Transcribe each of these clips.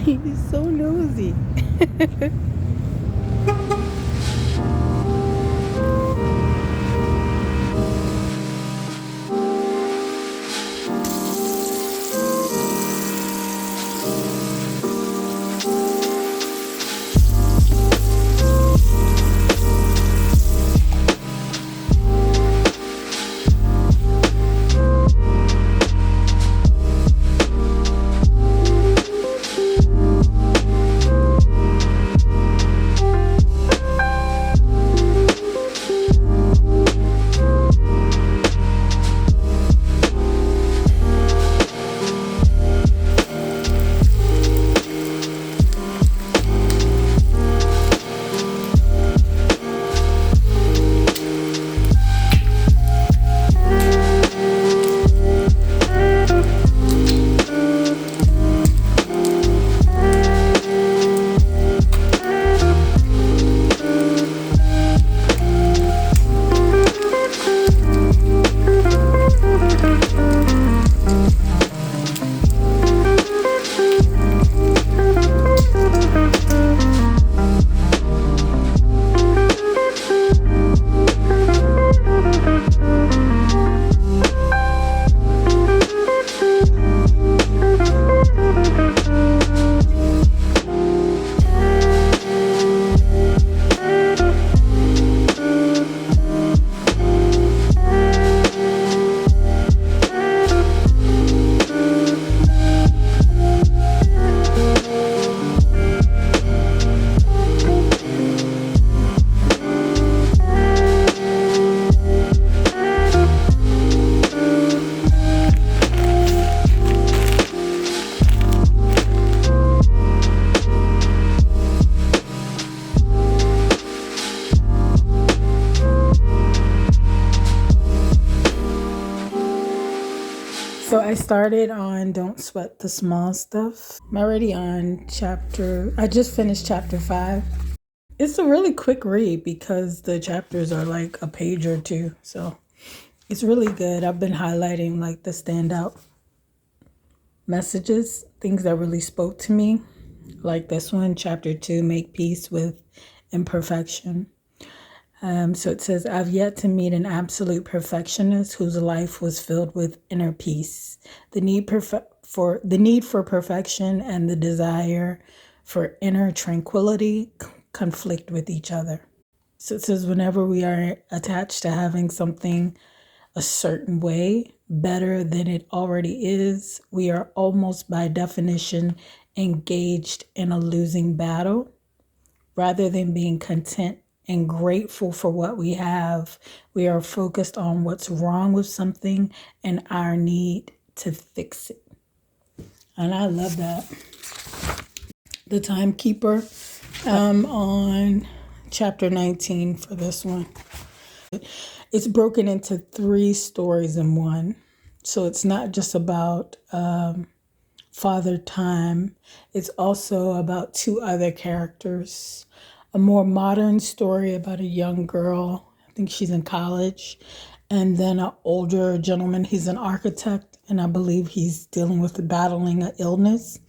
He's so nosy. So I started on Don't Sweat the Small Stuff. I'm already on I just finished chapter 5. It's a really quick read because the chapters are like a page or two. So it's really good. I've been highlighting like the standout messages, things that really spoke to me. Like this one, chapter 2, Make Peace with Imperfection. So it says, I've yet to meet an absolute perfectionist whose life was filled with inner peace. The need for perfection and the desire for inner tranquility conflict with each other. So it says, whenever we are attached to having something a certain way, better than it already is, we are almost by definition engaged in a losing battle. Rather than being content and grateful for what we have, we are focused on what's wrong with something and our need to fix it. And I love that. The Timekeeper, on chapter 19 for this one. It's broken into 3 stories in one. So it's not just about Father Time. It's also about 2 other characters. A more modern story about a young girl. I think she's in college. And then an older gentleman. He's an architect, and I believe he's dealing with battling an illness.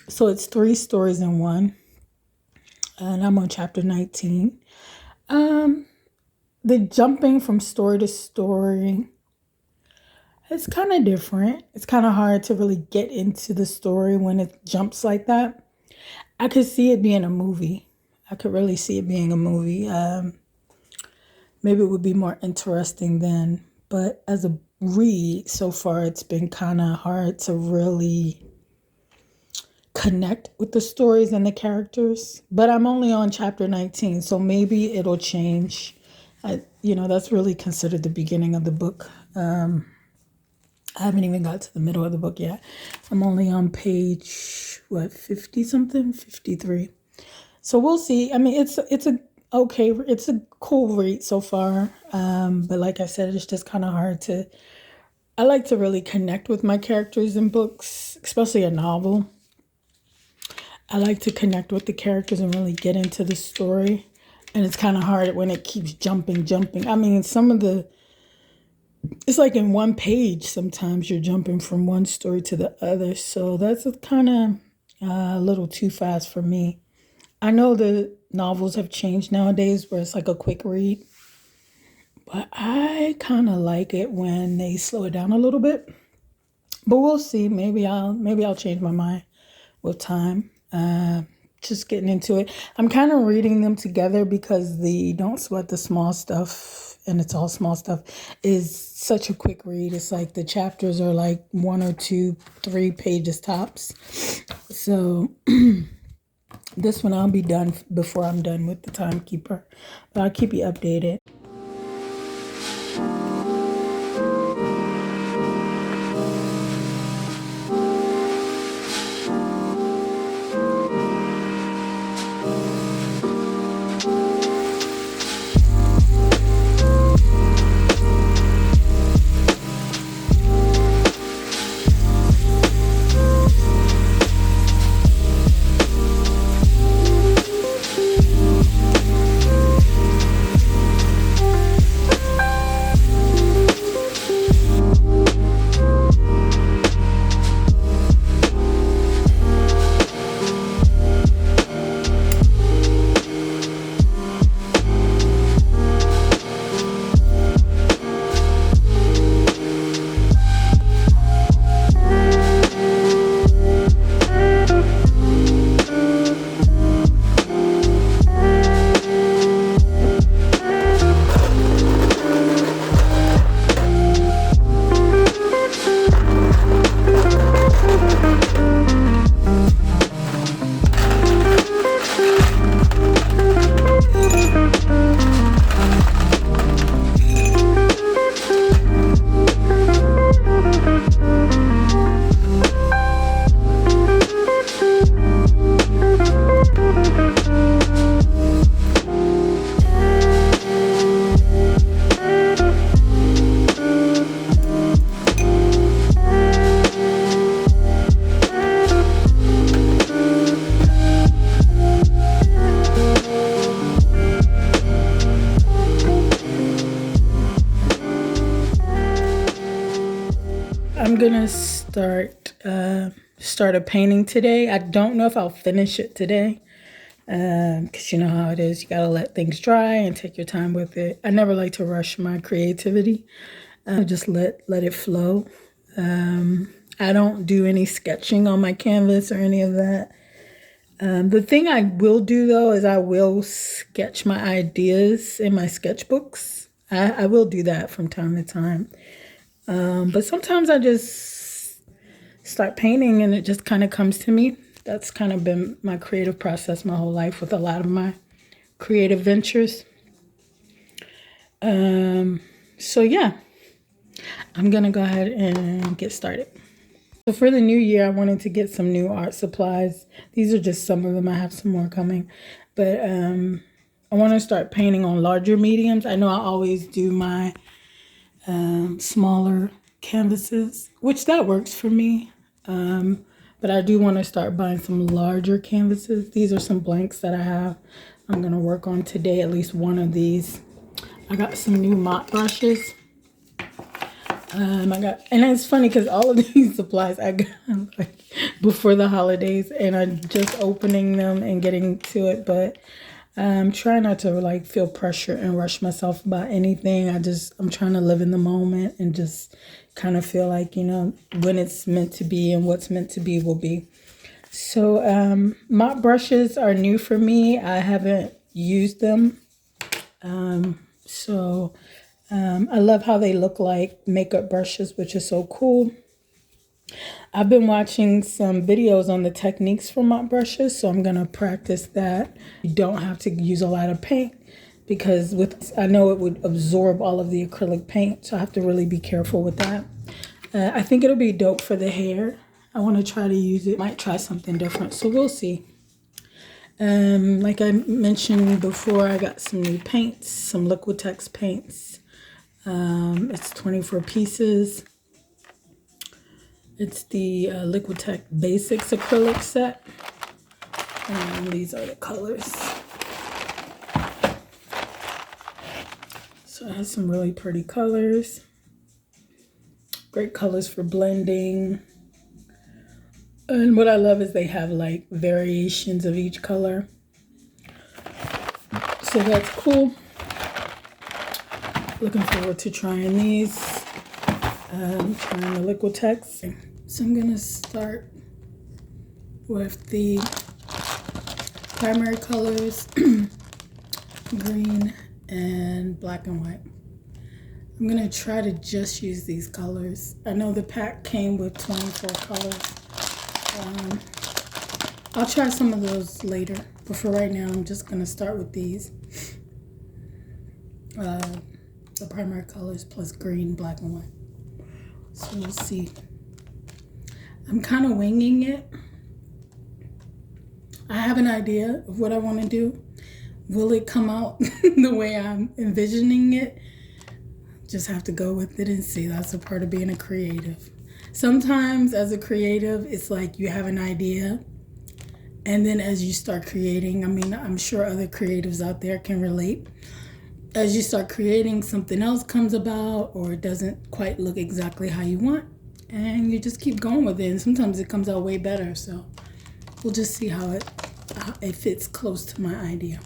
So it's 3 stories in one. And I'm on chapter 19. The jumping from story to story, it's kind of different. It's kind of hard to really get into the story when it jumps like that. I could see it being a movie. I could really see it being a movie. Maybe it would be more interesting then. But as a read so far, it's been kind of hard to really connect with the stories and the characters. But I'm only on chapter 19, so maybe it'll change. That's really considered the beginning of the book. I haven't even got to the middle of the book yet. I'm only on page, 50 something? 53. So we'll see. I mean, it's a cool read so far. But like I said, it's just kind of hard I like to really connect with my characters in books, especially a novel. I like to connect with the characters and really get into the story. And it's kind of hard when it keeps jumping. I mean, it's like in one page, sometimes you're jumping from one story to the other. So that's kind of, a little too fast for me. I know the novels have changed nowadays where it's like a quick read, but I kind of like it when they slow it down a little bit. But we'll see. Maybe I'll change my mind with time. Just getting into it. I'm kind of reading them together because the Don't Sweat the Small Stuff, and it's all small stuff, is such a quick read. It's like the chapters are like 1 or 2, 3 pages tops. So this one I'll be done before I'm done with the Timekeeper. But I'll keep you updated. I'm gonna start a painting today. I don't know if I'll finish it today, because you know how it is. You gotta let things dry and take your time with it. I never like to rush my creativity. Just let it flow. I don't do any sketching on my canvas or any of that. The thing I will do though is I will sketch my ideas in my sketchbooks. I will do that from time to time. But sometimes I just start painting and it just kind of comes to me. That's kind of been my creative process my whole life with a lot of my creative ventures. So yeah, I'm gonna go ahead and get started. So for the new year, I wanted to get some new art supplies. These are just some of them. I have some more coming. But I want to start painting on larger mediums. I know I always do my smaller canvases, which that works for me. But I do want to start buying some larger canvases. These are some blanks that I have. I'm going to work on today, at least one of these. I got some new mop brushes. And it's funny because all of these supplies I got like before the holidays, and I'm just opening them and getting to it. But I'm trying not to like feel pressure and rush myself about anything. I'm trying to live in the moment and just kind of feel like, you know, when it's meant to be and what's meant to be will be. So mop brushes are new for me. I haven't used them. I love how they look like makeup brushes, which is so cool. I've been watching some videos on the techniques for mop brushes, so I'm going to practice that. You don't have to use a lot of paint because I know it would absorb all of the acrylic paint, so I have to really be careful with that. I think it'll be dope for the hair. I want to try to use it. Might try something different, so we'll see. Like I mentioned before, I got some new paints, some Liquitex paints. It's 24 pieces. It's the Liquitex Basics acrylic set. And these are the colors. So it has some really pretty colors. Great colors for blending. And what I love is they have like variations of each color. So that's cool. Looking forward to trying these. Trying the Liquitex. So I'm gonna start with the primary colors, green and black and white. I'm gonna try to just use these colors. I know the pack came with 24 colors. I'll try some of those later, but for right now, I'm just gonna start with these. The primary colors plus green, black, and white. So we'll see. I'm kind of winging it. I have an idea of what I want to do. Will it come out the way I'm envisioning it? Just have to go with it and see. That's a part of being a creative. Sometimes as a creative, it's like you have an idea, and then as you start creating, I mean, I'm sure other creatives out there can relate. As you start creating, something else comes about, or it doesn't quite look exactly how you want, and you just keep going with it, and sometimes it comes out way better. So we'll just see how it fits close to my idea.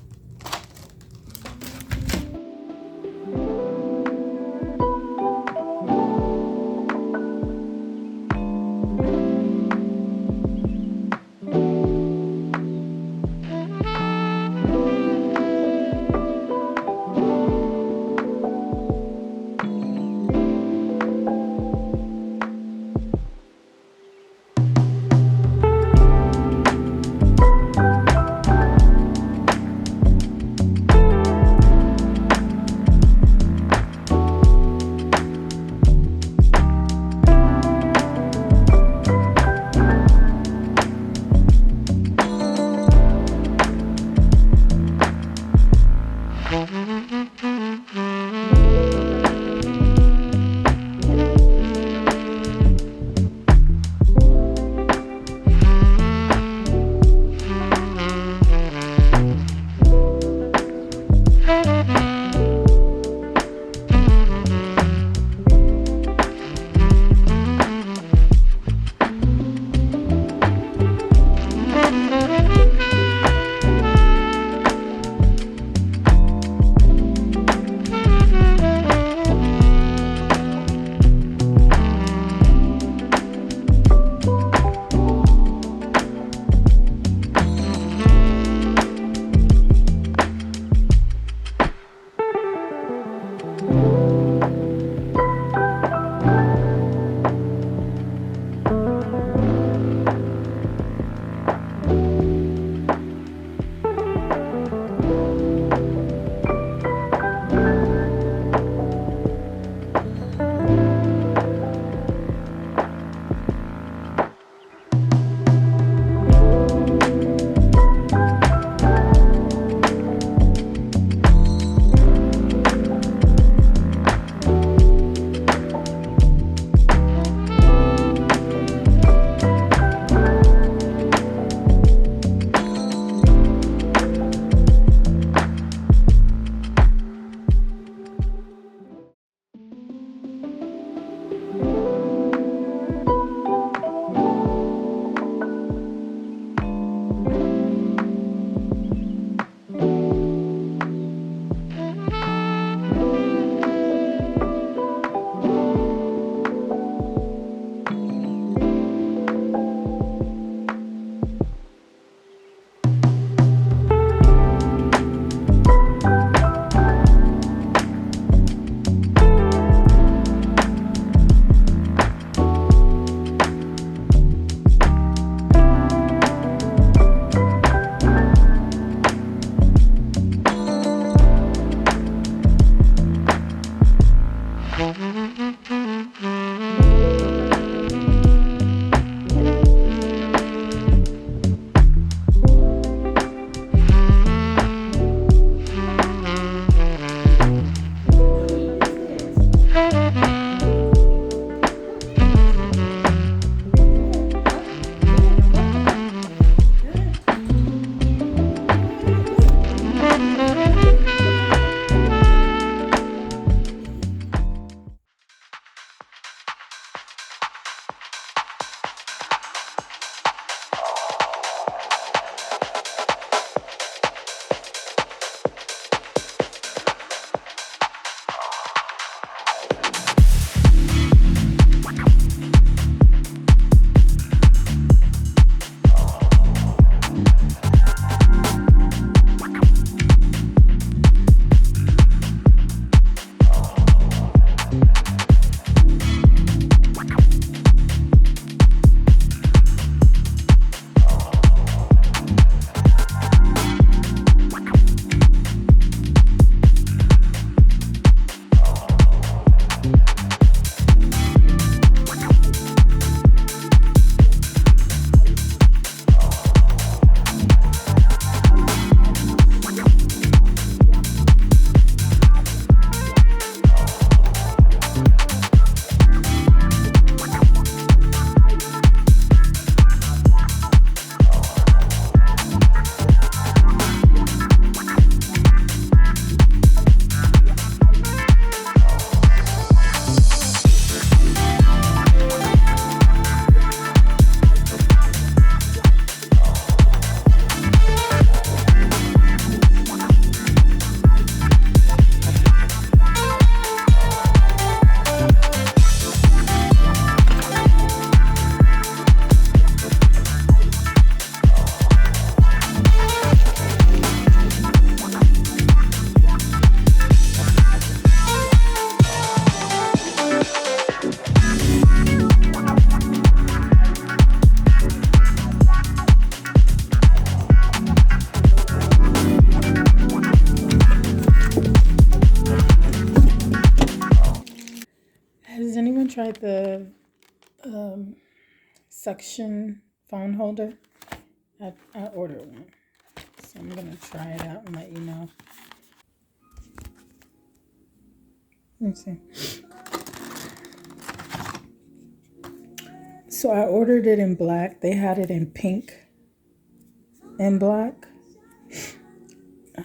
tried the suction phone holder. I ordered one. So I'm going to try it out and let you know. Let's see. So I ordered it in black. They had it in pink and black.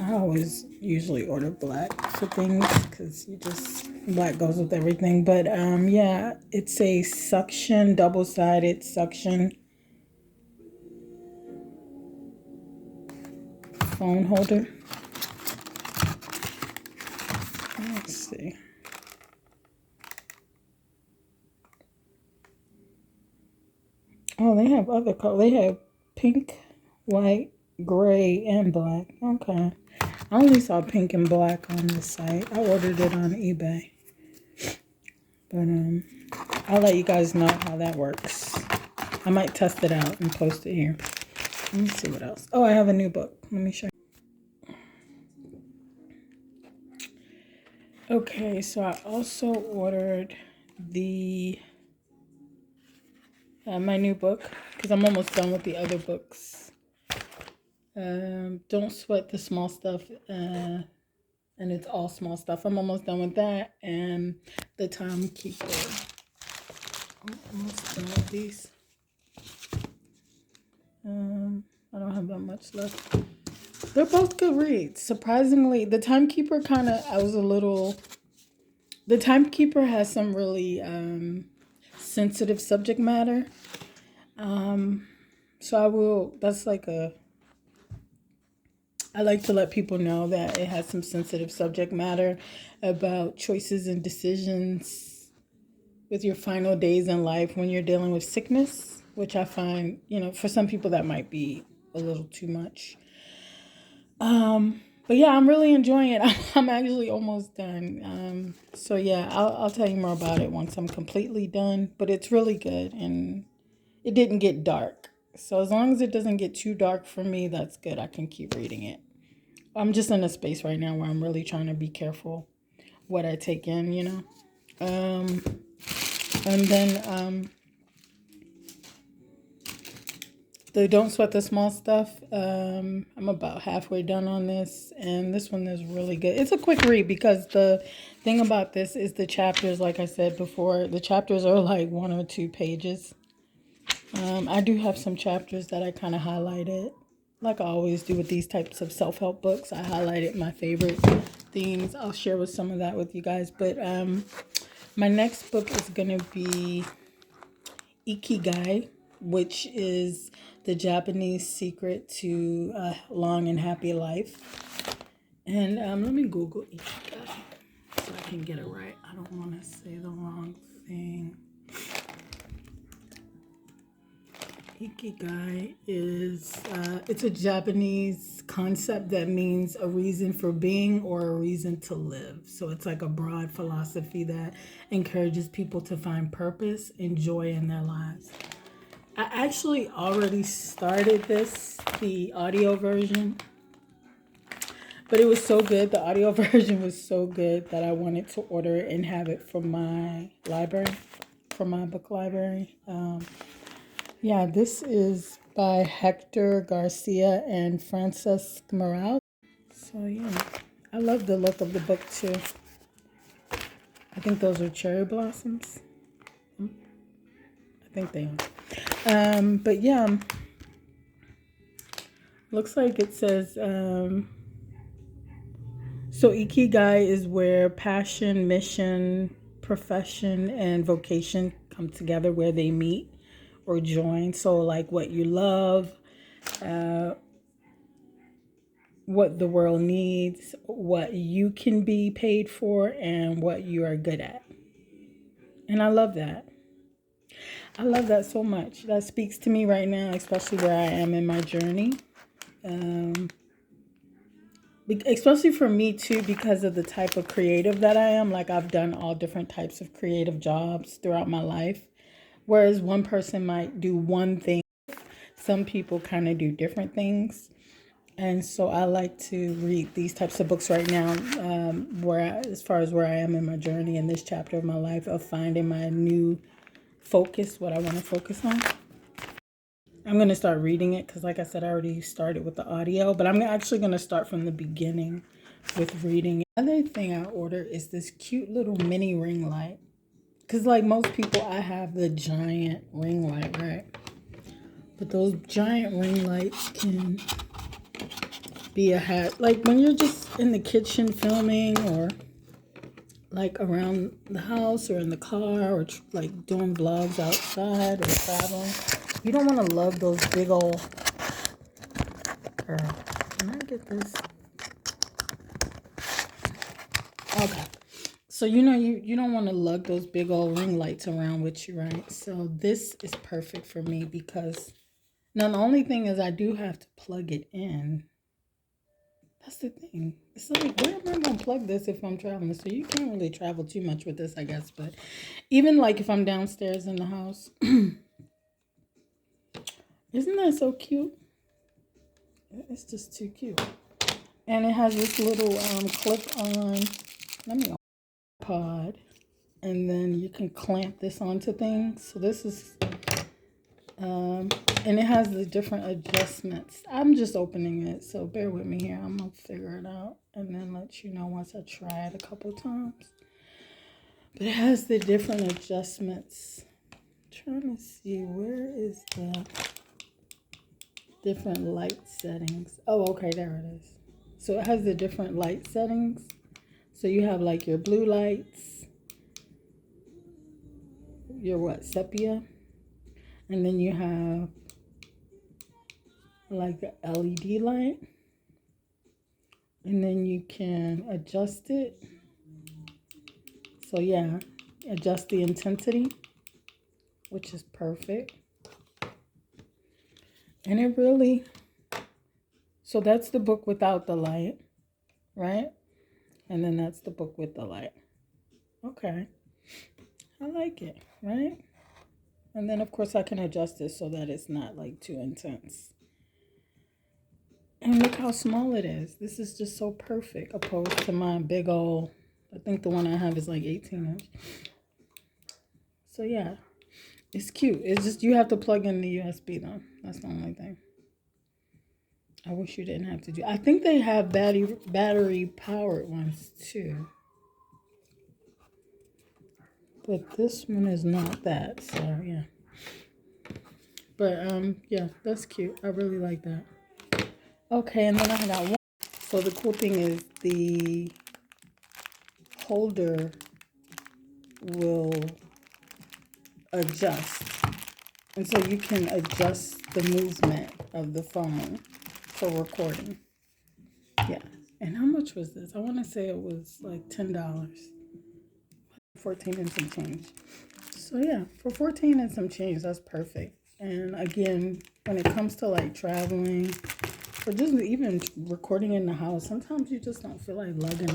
I always usually order black for things because black goes with everything. But yeah, it's a suction, double-sided suction phone holder. Let's see. Oh, they have other colors. They have pink, white, gray, and black. Okay. I only saw pink and black on the site. I ordered it on eBay. But I'll let you guys know how that works. I might test it out and post it here. Let me see what else. Oh, I have a new book. Let me show you. Okay, so I also ordered my new book because I'm almost done with the other books. Don't Sweat the Small Stuff, and it's all small stuff. I'm almost done with that, and The Timekeeper. I'm almost done with these. I don't have that much left. They're both good reads. Surprisingly, The Timekeeper The Timekeeper has some really sensitive subject matter. So I like to let people know that it has some sensitive subject matter about choices and decisions with your final days in life when you're dealing with sickness, which I find, for some people that might be a little too much. But yeah, I'm really enjoying it. I'm actually almost done. So yeah, I'll tell you more about it once I'm completely done, but it's really good and it didn't get dark. So as long as it doesn't get too dark for me, that's good. I can keep reading it. I'm just in a space right now where I'm really trying to be careful what I take in. And then the Don't Sweat the Small Stuff. I'm about halfway done on this, and this one is really good. It's a quick read because the thing about this is the chapters, like I said before, the chapters are like 1 or 2 pages. I do have some chapters that I kind of highlighted, like I always do with these types of self-help books. I highlighted my favorite things. I'll share with some of that with you guys. But my next book is going to be Ikigai, which is the Japanese secret to a long and happy life. And let me Google Ikigai so I can get it right. I don't want to say the wrong thing. Ikigai is, it's a Japanese concept that means a reason for being or a reason to live. So it's like a broad philosophy that encourages people to find purpose and joy in their lives. I actually already started the audio version, but it was so good. The audio version was so good that I wanted to order it and have it from my library, from my book library. Yeah, this is by Hector Garcia and Frances Morales. So yeah, I love the look of the book too. I think those are cherry blossoms. I think they are. But yeah, looks like it says, so Ikigai is where passion, mission, profession, and vocation come together, where they meet or join. So like what you love, what the world needs, what you can be paid for, and what you are good at. And I love that. I love that so much. That speaks to me right now, especially where I am in my journey. Especially for me too, because of the type of creative that I am. Like I've done all different types of creative jobs throughout my life. Whereas one person might do one thing, some people kind of do different things. And so I like to read these types of books right now, as far as where I am in my journey in this chapter of my life of finding my new focus, what I want to focus on. I'm going to start reading it because, like I said, I already started with the audio, but I'm actually going to start from the beginning with reading. Another thing I ordered is this cute little mini ring light. Because like most people, I have the giant ring light, right? But those giant ring lights can be a hat. Like when you're just in the kitchen filming or like around the house or in the car or like doing vlogs outside or traveling. You don't want to lug those big old... Girl, can I get this? Okay. So, you don't want to lug those big old ring lights around with you, right? So this is perfect for me because now the only thing is I do have to plug it in. That's the thing. It's like, where am I going to plug this if I'm traveling? So you can't really travel too much with this, I guess. But even like if I'm downstairs in the house. Isn't that so cute? It's just too cute. And it has this little clip-on, let me pod. And then you can clamp this onto things. So this is, and it has the different adjustments. I'm just opening it, so bear with me here. I'm going to figure it out and then let you know once I try it a couple times. But it has the different adjustments. I'm trying to see, where is the different light settings? Oh, okay, there it is. So it has the different light settings. So you have like your blue lights, your sepia, and then you have like the LED light, and then you can adjust it. So yeah, adjust the intensity, which is perfect. And it really, so that's the book without the light, right? And then that's the book with the light. Okay, I like it, right? And then of course I can adjust it so that it's not like too intense. And look how small it is. This is just so perfect opposed to my big old, I think the one I have is like 18-inch. So yeah, it's cute. It's just you have to plug in the USB though. That's the only thing. I wish you didn't have to do. I think they have battery powered ones too. But this one is not that, so yeah. But yeah, that's cute. I really like that. Okay, and then I got one. So the cool thing is the holder will adjust. And so you can adjust the movement of the phone for recording. Yeah. And how much was this? I want to say it was like $10. 14 and some change. So yeah, for 14 and some change, that's perfect. And again, when it comes to like traveling or just even recording in the house, sometimes you just don't feel like lugging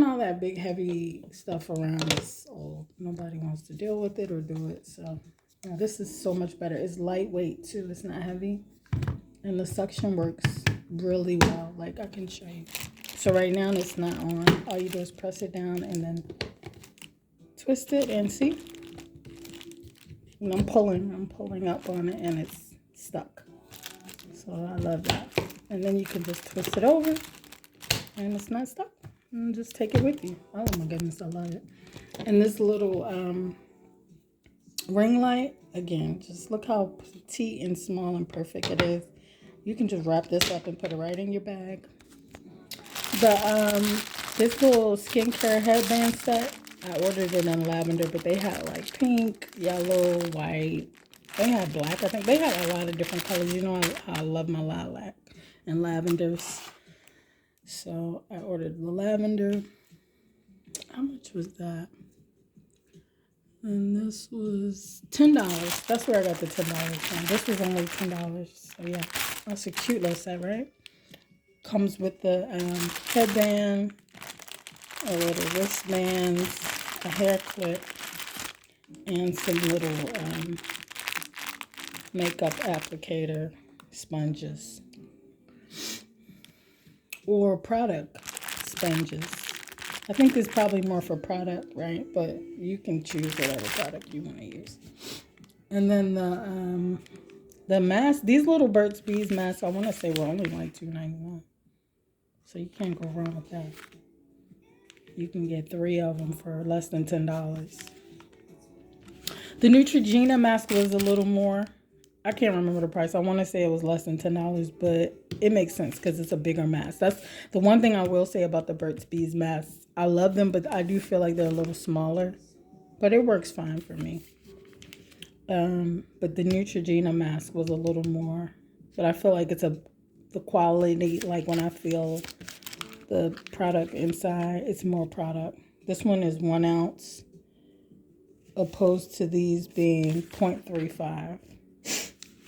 all that big heavy stuff around. Is old. Nobody wants to deal with it or do it. So yeah, this is so much better. It's lightweight too. It's not heavy. And the suction works really well. Like I can show you. So right now it's not on. All you do is press it down and then twist it and see. And I'm pulling up on it and it's stuck. So I love that. And then you can just twist it over and it's not stuck. And just take it with you. Oh my goodness, I love it. And this little ring light, again, just look how petite and small and perfect it is. You can just wrap this up and put it right in your bag. This little skincare headband set, I ordered it in lavender, but they had like pink, yellow, white. They had black. I think they had a lot of different colors. You know, I love my lilac and lavenders. So I ordered the lavender. How much was that? And this was $10. That's where I got the $10 from. This was only $10. So yeah, that's a cute little set, right? Comes with the headband, a little wristbands, a hair clip, and some little makeup applicator sponges. or product sponges. I think it's probably more for product, right? But you can choose whatever product you want to use. And then the mask, these little Burt's Bees masks, I want to say were only like $2.91. So you can't go wrong with that. You can get 3 of them for less than $10. The Neutrogena mask was a little more. I can't remember the price. I want to say it was less than $10, but it makes sense because it's a bigger mask. That's the one thing I will say about the Burt's Bees masks. I love them, but I do feel like they're a little smaller. But it works fine for me. But the Neutrogena mask was a little more. But I feel like it's the quality, like when I feel the product inside, it's more product. This one is 1 ounce, opposed to these being 0.35.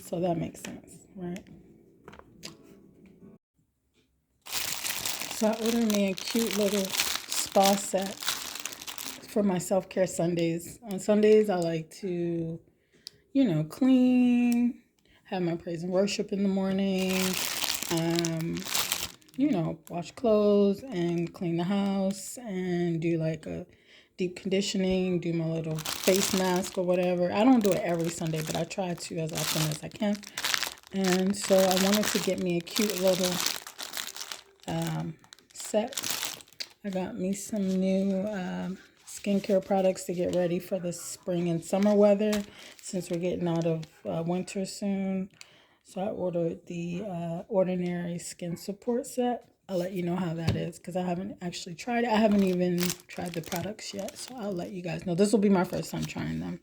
So that makes sense, right? So I ordered me a cute little spa set for my self-care Sundays. On Sundays, I like to, clean, have my praise and worship in the morning, wash clothes and clean the house and do like a deep conditioning, do my little face mask or whatever. I don't do it every Sunday, but I try to as often as I can. And so I wanted to get me a cute little set. I got me some new skincare products to get ready for the spring and summer weather since we're getting out of winter soon. So I ordered the Ordinary Skin Support Set. I'll let you know how that is because I haven't actually tried it. I haven't even tried the products yet, so I'll let you guys know. This will be my first time trying them,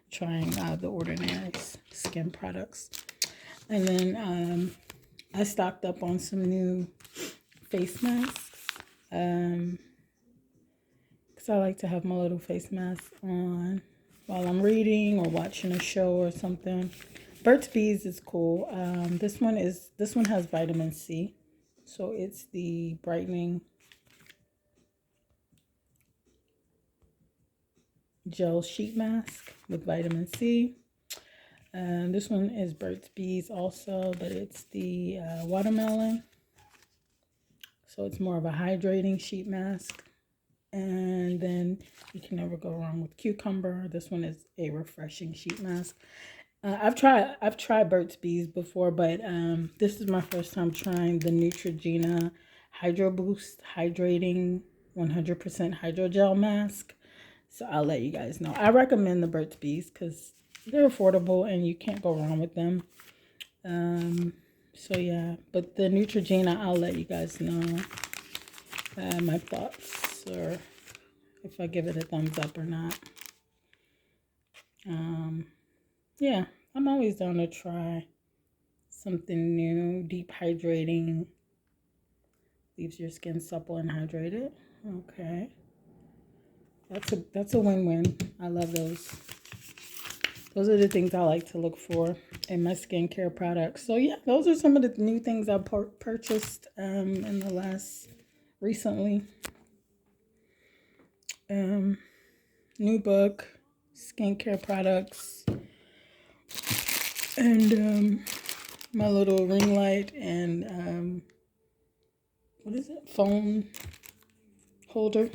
the Ordinary Skin products. And then I stocked up on some new face masks because I like to have my little face mask on while I'm reading or watching a show or something. Burt's Bees is cool. This one has vitamin C. So it's the brightening gel sheet mask with vitamin C. This one is Burt's Bees also, but it's the watermelon. So it's more of a hydrating sheet mask. And then you can never go wrong with cucumber. This one is a refreshing sheet mask. I've tried Burt's Bees before, but this is my first time trying the Neutrogena Hydro Boost Hydrating 100% Hydrogel Mask. So I'll let you guys know. I recommend the Burt's Bees because they're affordable and you can't go wrong with them. So yeah, but the Neutrogena, I'll let you guys know my thoughts or if I give it a thumbs up or not. Yeah, I'm always down to try something new. Deep hydrating leaves your skin supple and hydrated. Okay, that's a win-win. I love those. Those are the things I like to look for in my skincare products. So yeah, those are some of the new things I purchased in the last recently. New book, skincare products, and my little ring light and what is it? Phone holder.